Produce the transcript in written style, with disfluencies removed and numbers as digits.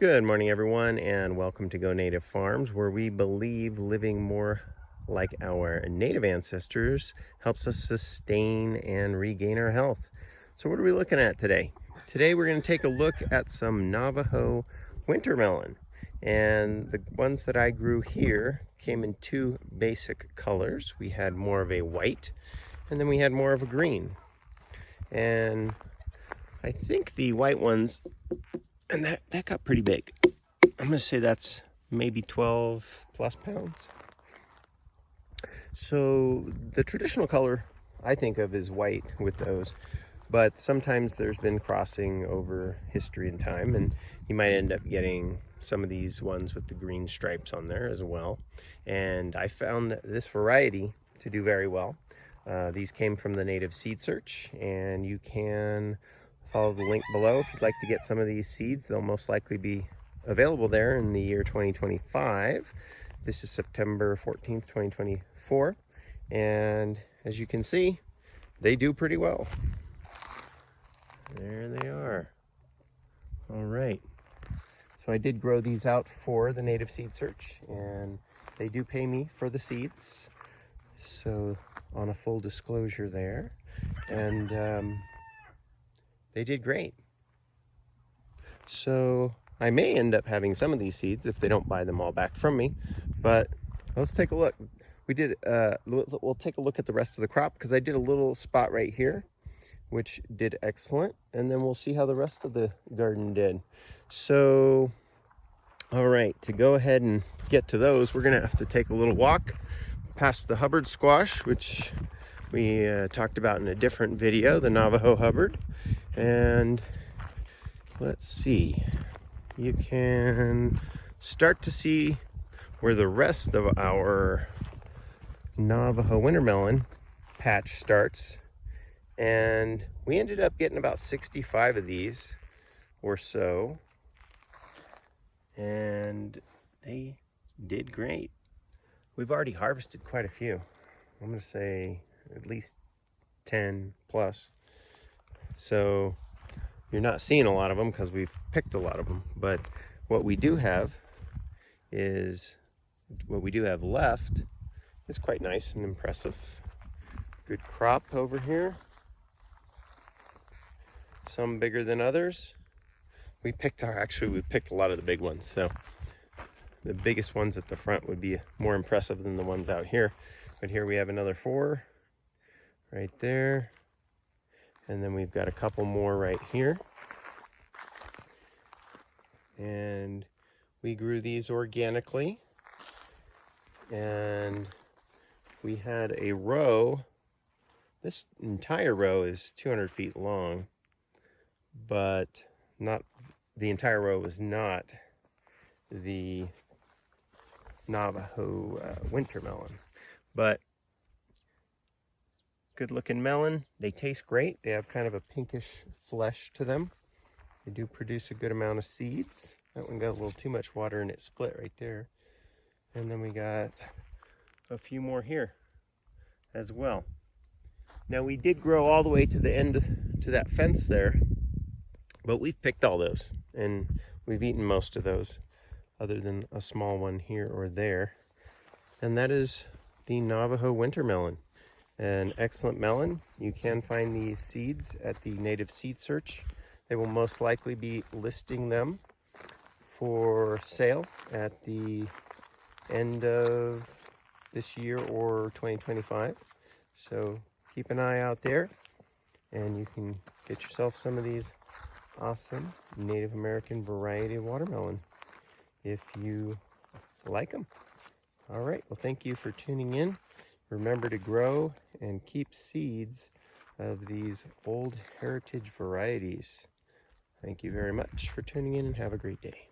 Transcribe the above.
Good morning, everyone, and welcome to Go Native Farms, where we believe living more like our native ancestors helps us sustain and regain our health. So what are we looking at today? Today we're going to take a look at some Navajo winter melon. And the ones that I grew here came in two basic colors. We had more of a white, and then we had more of a green. And I think the white ones, and that got pretty big. I'm going to say that's maybe 12 plus pounds. So the traditional color I think of is white with those, but sometimes there's been crossing over history and time, and you might end up getting some of these ones with the green stripes on there as well. And I found this variety to do very well. These came from the Native Seed Search, and you can follow the link below if you'd like to get some of these seeds. They'll most likely be available there in the year 2025. This is September 14th, 2024. And as you can see, they do pretty well. There they are. All right. So I did grow these out for the Native Seed Search, and they do pay me for the seeds. So on a full disclosure there. And they did great. So I may end up having some of these seeds if they don't buy them all back from me, but let's take a look. We'll take a look at the rest of the crop, because I did a little spot right here, which did excellent, and then we'll see how the rest of the garden did. So, all right, to go ahead and get to those, we're gonna have to take a little walk past the Hubbard squash, which we talked about in a different video, the Navajo Hubbard. And let's see, you can start to see where the rest of our Navajo winter melon patch starts. And we ended up getting about 65 of these or so. And they did great. We've already harvested quite a few. I'm going to say at least 10 plus. So you're not seeing a lot of them because we've picked a lot of them, but what we do have left is quite nice and impressive. Good crop over here. Some bigger than others. We picked a lot of the big ones, so the biggest ones at the front would be more impressive than the ones out here. But here we have another 4 right there. And then we've got a couple more right here. And we grew these organically. And we had a row. This entire row is 200 feet long, but not the entire row was not the Navajo winter melon. But good looking melon. They taste great. They have kind of a pinkish flesh to them. They do produce a good amount of seeds. That one got a little too much water and it split right there. And then we got a few more here as well. Now we did grow all the way to the end to that fence there, but we've picked all those and we've eaten most of those, other than a small one here or there. And that is the Navajo winter melon. An excellent melon. You can find these seeds at the Native Seed Search. They will most likely be listing them for sale at the end of this year or 2025. So keep an eye out there, and you can get yourself some of these awesome Native American variety of watermelon if you like them. All right, well, thank you for tuning in. Remember to grow and keep seeds of these old heritage varieties. Thank you very much for tuning in, and have a great day.